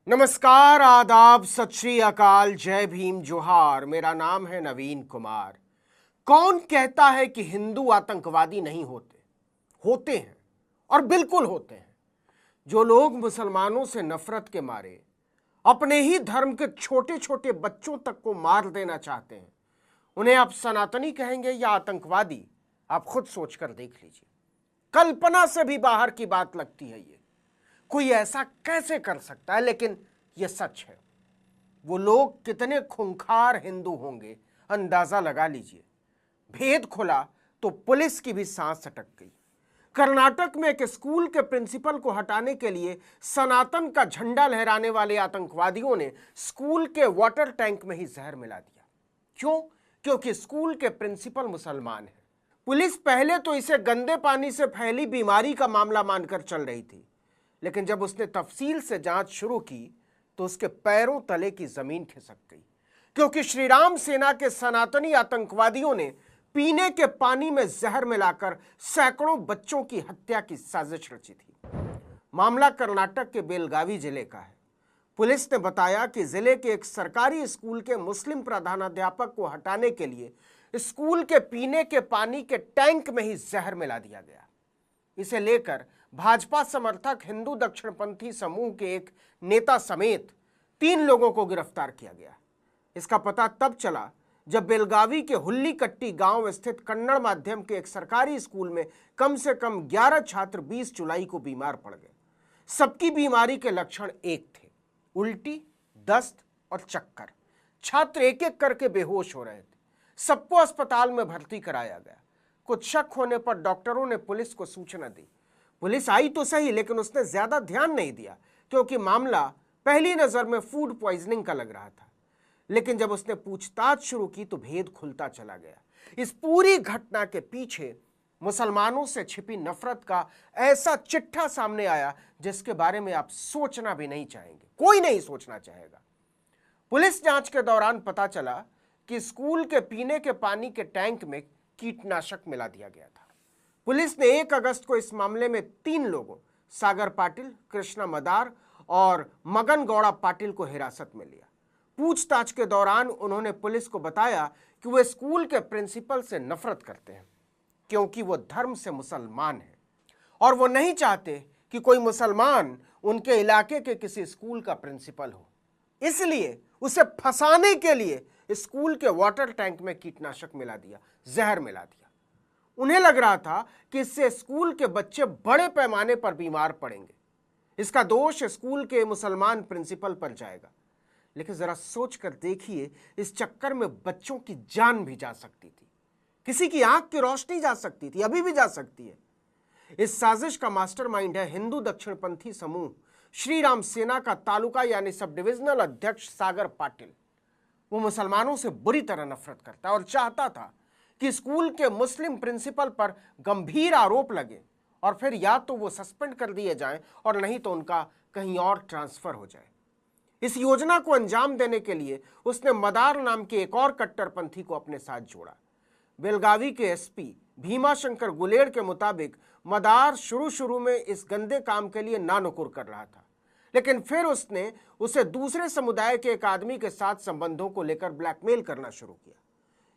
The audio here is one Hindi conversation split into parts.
नमस्कार, आदाब, सत श्री अकाल, जय भीम, जोहार। मेरा नाम है नवीन कुमार। कौन कहता है कि हिंदू आतंकवादी नहीं होते? होते हैं, और बिल्कुल होते हैं। जो लोग मुसलमानों से नफरत के मारे अपने ही धर्म के छोटे छोटे बच्चों तक को मार देना चाहते हैं, उन्हें आप सनातनी कहेंगे या आतंकवादी? आप खुद सोचकर देख लीजिए। कल्पना से भी बाहर की बात लगती है ये। कोई ऐसा कैसे कर सकता है? लेकिन यह सच है। वो लोग कितने खूंखार हिंदू होंगे, अंदाजा लगा लीजिए। भेद खुला तो पुलिस की भी सांस अटक गई। कर्नाटक में एक स्कूल के प्रिंसिपल को हटाने के लिए सनातन का झंडा लहराने वाले आतंकवादियों ने स्कूल के वाटर टैंक में ही जहर मिला दिया। क्यों? क्योंकि स्कूल के प्रिंसिपल मुसलमान हैं। पुलिस पहले तो इसे गंदे पानी से फैली बीमारी का मामला मानकर चल रही थी, लेकिन जब उसने तफसील से जांच शुरू की तो उसके पैरों तले की जमीन खिसक गई, क्योंकि श्रीराम सेना के सनातनी आतंकवादियों ने पीने के पानी में जहर मिलाकर सैकड़ों बच्चों की हत्या की साजिश रची थी। मामला कर्नाटक के बेलगावी जिले का है। पुलिस ने बताया कि जिले के एक सरकारी स्कूल के मुस्लिम प्रधानाध्यापक को हटाने के लिए स्कूल के पीने के पानी के टैंक में ही जहर मिला दिया गया। इसे लेकर भाजपा समर्थक हिंदू दक्षिणपंथी समूह के एक नेता समेत 3 लोगों को गिरफ्तार किया गया। इसका पता तब चला जब बेलगावी के हुल्लीकट्टी गांव स्थित कन्नड़ माध्यम के एक सरकारी स्कूल में कम से कम 11 छात्र 20 जुलाई को बीमार पड़ गए। सबकी बीमारी के लक्षण एक थे: उल्टी, दस्त और चक्कर। छात्र एक एक करके बेहोश हो रहे थे। सबको अस्पताल में भर्ती कराया गया। कुछ शक होने पर डॉक्टरों ने पुलिस को सूचना दी। पुलिस आई तो सही, लेकिन उसने ज्यादा ध्यान नहीं दिया, क्योंकि मामला पहली नजर में फूड पॉइजनिंग का लग रहा था। लेकिन जब उसने पूछताछ शुरू की तो भेद खुलता चला गया। इस पूरी घटना के पीछे मुसलमानों से छिपी नफरत का ऐसा चिट्ठा सामने आया जिसके बारे में आप सोचना भी नहीं चाहेंगे, कोई नहीं सोचना चाहेगा। पुलिस जांच के दौरान पता चला कि स्कूल के पीने के पानी के टैंक में कीटनाशक मिला दिया गया था। पुलिस ने 1 अगस्त को इस मामले में 3 लोगों, सागर पाटिल, कृष्णा मदार और मगन गौड़ा पाटिल को हिरासत में लिया। पूछताछ के दौरान उन्होंने पुलिस को बताया कि वे स्कूल के प्रिंसिपल से नफरत करते हैं, क्योंकि वो धर्म से मुसलमान हैं और वो नहीं चाहते कि कोई मुसलमान उनके इलाके के किसी स्कूल का प्रिंसिपल हो। इसलिए उसे फंसाने के लिए स्कूल के वाटर टैंक में कीटनाशक मिला दिया, जहर मिला दिया। उन्हें लग रहा था कि इससे स्कूल के बच्चे बड़े पैमाने पर बीमार पड़ेंगे। इसका दोष स्कूल के मुसलमान प्रिंसिपल पर जाएगा। लेकिन जरा सोच कर देखिए, इस चक्कर में बच्चों की जान भी जा सकती थी, किसी की आंख की रोशनी जा सकती थी, अभी भी जा सकती है। इस साजिश का मास्टरमाइंड है हिंदू दक्षिणपंथी समूह श्रीराम सेना का तालुका यानी सब डिविजनल अध्यक्ष सागर पाटिल। वो मुसलमानों से बुरी तरह नफरत करता है और चाहता था कि स्कूल के मुस्लिम प्रिंसिपल पर गंभीर आरोप लगे और फिर या तो वो सस्पेंड कर दिए जाएं और नहीं तो उनका कहीं और ट्रांसफर हो जाए। इस योजना को अंजाम देने के लिए उसने मदार नाम के एक और कट्टरपंथी को अपने साथ जोड़ा। बेलगावी के एसपी भीमाशंकर गुलेर के मुताबिक मदार शुरू में इस गंदे काम के लिए नानुकुर कर रहा था, लेकिन फिर उसने उसे दूसरे समुदाय के एक आदमी के साथ संबंधों को लेकर ब्लैकमेल करना शुरू किया।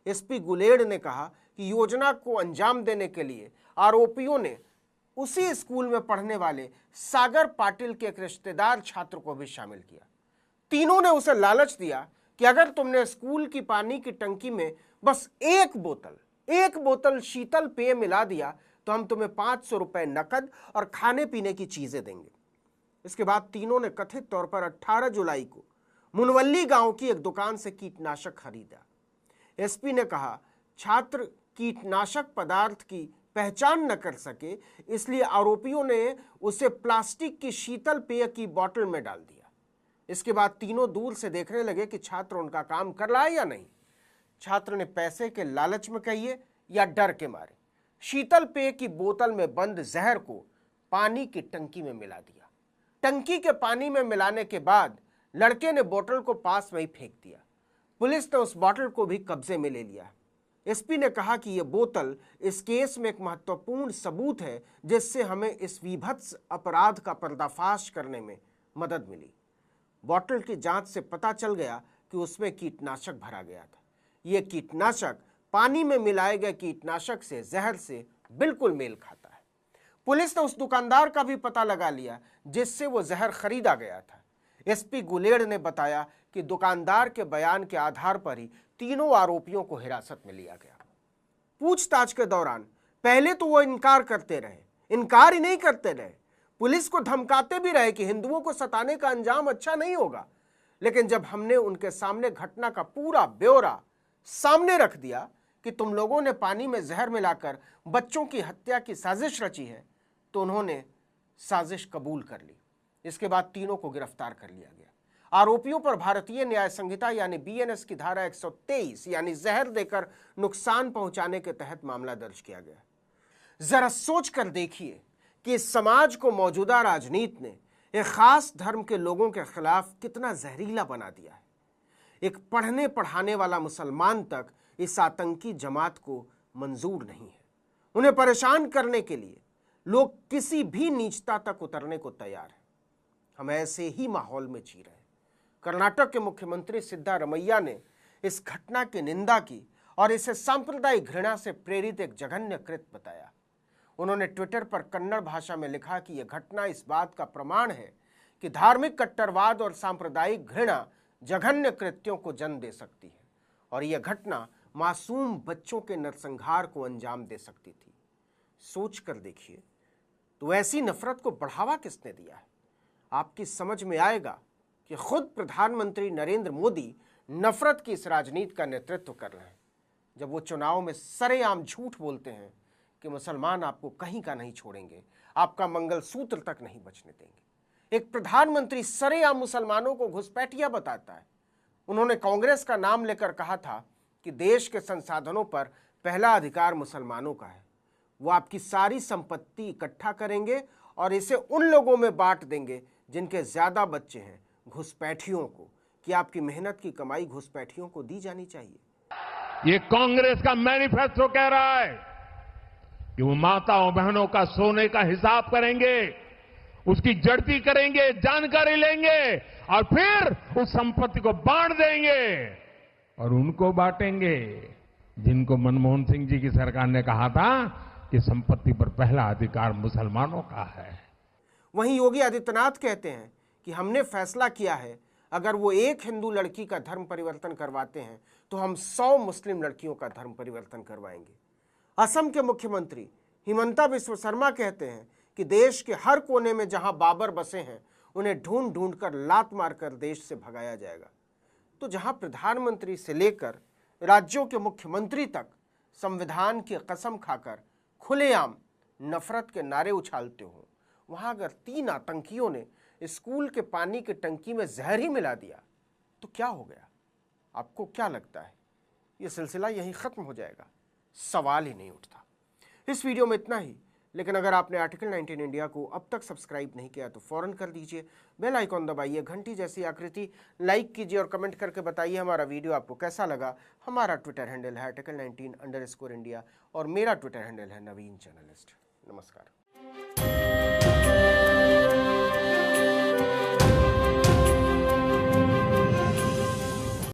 एसपी गुलेर ने कहा कि योजना को अंजाम देने के लिए आरोपियों ने उसी स्कूल में पढ़ने वाले सागर पाटिल के एक रिश्तेदार छात्र को भी शामिल किया। तीनों ने उसे लालच दिया कि अगर तुमने स्कूल की पानी की टंकी में बस एक बोतल शीतल पेय मिला दिया तो हम तुम्हें 500 रुपए नकद और खाने पीने की चीजें देंगे। इसके बाद तीनों ने कथित तौर पर 18 जुलाई को मुनवल्ली गांव की एक दुकान से कीटनाशक खरीदा। एसपी ने कहा छात्र कीटनाशक पदार्थ की पहचान न कर सके, इसलिए आरोपियों ने उसे प्लास्टिक की शीतल पेय की बोतल में डाल दिया। इसके बाद तीनों दूर से देखने लगे कि छात्र उनका काम कर रहा है या नहीं। छात्र ने पैसे के लालच में कहिए या डर के मारे शीतल पेय की बोतल में बंद जहर को पानी की टंकी में मिला दिया। टंकी के पानी में मिलाने के बाद लड़के ने बोतल को पास में ही फेंक दिया। पुलिस ने उस बोतल को भी कब्जे में ले लिया। एसपी ने कहा कि यह बोतल इस केस में एक महत्वपूर्ण सबूत है जिससे हमें इस विभत्स अपराध का पर्दाफाश करने में मदद मिली। बोतल की जांच से पता चल गया कि उसमें कीटनाशक भरा गया था। यह कीटनाशक पानी में मिलाए गए कीटनाशक से, जहर से बिल्कुल मेल खाता है। पुलिस ने उस दुकानदार का भी पता लगा लिया जिससे वो जहर खरीदा गया था। एसपी गुलेड़ ने बताया कि दुकानदार के बयान के आधार पर ही तीनों आरोपियों को हिरासत में लिया गया। पूछताछ के दौरान पहले तो वो इनकार करते रहे, इनकार ही नहीं करते रहे, पुलिस को धमकाते भी रहे कि हिंदुओं को सताने का अंजाम अच्छा नहीं होगा। लेकिन जब हमने उनके सामने घटना का पूरा ब्यौरा सामने रख दिया कि तुम लोगों ने पानी में जहर मिलाकर बच्चों की हत्या की साजिश रची है, तो उन्होंने साजिश कबूल कर ली। इसके बाद तीनों को गिरफ्तार कर लिया गया। आरोपियों पर भारतीय न्याय संहिता यानी बीएनएस की धारा 123 यानी जहर देकर नुकसान पहुंचाने के तहत मामला दर्ज किया गया। जरा सोच कर देखिए कि इस समाज को मौजूदा राजनीति ने एक खास धर्म के लोगों के खिलाफ कितना जहरीला बना दिया है। एक पढ़ने पढ़ाने वाला मुसलमान तक इस आतंकी जमात को मंजूर नहीं है। उन्हें परेशान करने के लिए लोग किसी भी नीचता तक उतरने को तैयार हैं। हम ऐसे ही माहौल में जी रहे हैं। कर्नाटक के मुख्यमंत्री सिद्धारमैया ने इस घटना की निंदा की और इसे सांप्रदायिक घृणा से प्रेरित एक जघन्य कृत्य बताया। उन्होंने ट्विटर पर कन्नड़ भाषा में लिखा कि यह घटना इस बात का प्रमाण है कि धार्मिक कट्टरवाद और सांप्रदायिक घृणा जघन्य कृत्यों को जन्म दे सकती है और यह घटना मासूम बच्चों के नरसंहार को अंजाम दे सकती थी। सोच कर देखिए तो ऐसी नफरत को बढ़ावा किसने दिया है। आपकी समझ में आएगा कि खुद प्रधानमंत्री नरेंद्र मोदी नफरत की इस राजनीति का नेतृत्व कर रहे हैं, जब वो चुनाव में सरेआम झूठ बोलते हैं कि मुसलमान आपको कहीं का नहीं छोड़ेंगे, आपका मंगलसूत्र तक नहीं बचने देंगे। एक प्रधानमंत्री सरेआम मुसलमानों को घुसपैठिया बताता है। उन्होंने कांग्रेस का नाम लेकर कहा था कि देश के संसाधनों पर पहला अधिकार मुसलमानों का है। वो आपकी सारी संपत्ति इकट्ठा करेंगे और इसे उन लोगों में बांट देंगे जिनके ज्यादा बच्चे हैं, घुसपैठियों को, कि आपकी मेहनत की कमाई घुसपैठियों को दी जानी चाहिए। ये कांग्रेस का मैनिफेस्टो कह रहा है कि वो माताओं बहनों का सोने का हिसाब करेंगे, उसकी जड़ती करेंगे, जानकारी लेंगे और फिर उस संपत्ति को बांट देंगे और उनको बांटेंगे जिनको मनमोहन सिंह जी की सरकार ने कहा था कि संपत्ति पर पहला अधिकार मुसलमानों का है। वहीं योगी आदित्यनाथ कहते हैं कि हमने फैसला किया है अगर वो एक हिंदू लड़की का धर्म परिवर्तन करवाते हैं तो हम 100 मुस्लिम लड़कियों का धर्म परिवर्तन करवाएंगे। असम के मुख्यमंत्री हिमंता बिस्वा शर्मा कहते हैं कि देश के हर कोने में जहां बाबर बसे हैं उन्हें ढूंढ ढूंढ कर लात मारकर देश से भगाया जाएगा। तो जहां प्रधानमंत्री से लेकर राज्यों के मुख्यमंत्री तक संविधान की कसम खाकर खुलेआम नफरत के नारे उछालते हो, वहां अगर 3 आतंकियों ने स्कूल के पानी की टंकी में जहर ही मिला दिया तो क्या हो गया? आपको क्या लगता है यह सिलसिला यहीं खत्म हो जाएगा? सवाल ही नहीं उठता। इस वीडियो में इतना ही, लेकिन अगर आपने आर्टिकल 19 इंडिया को अब तक सब्सक्राइब नहीं किया तो फौरन कर दीजिए, बेल आइकॉन दबाइए, घंटी जैसी आकृति लाइक कीजिए और कमेंट करके बताइए हमारा वीडियो आपको कैसा लगा। हमारा ट्विटर हैंडल है आर्टिकल 19_इंडिया और मेरा ट्विटर हैंडल है नवीन जर्नलिस्ट। नमस्कार।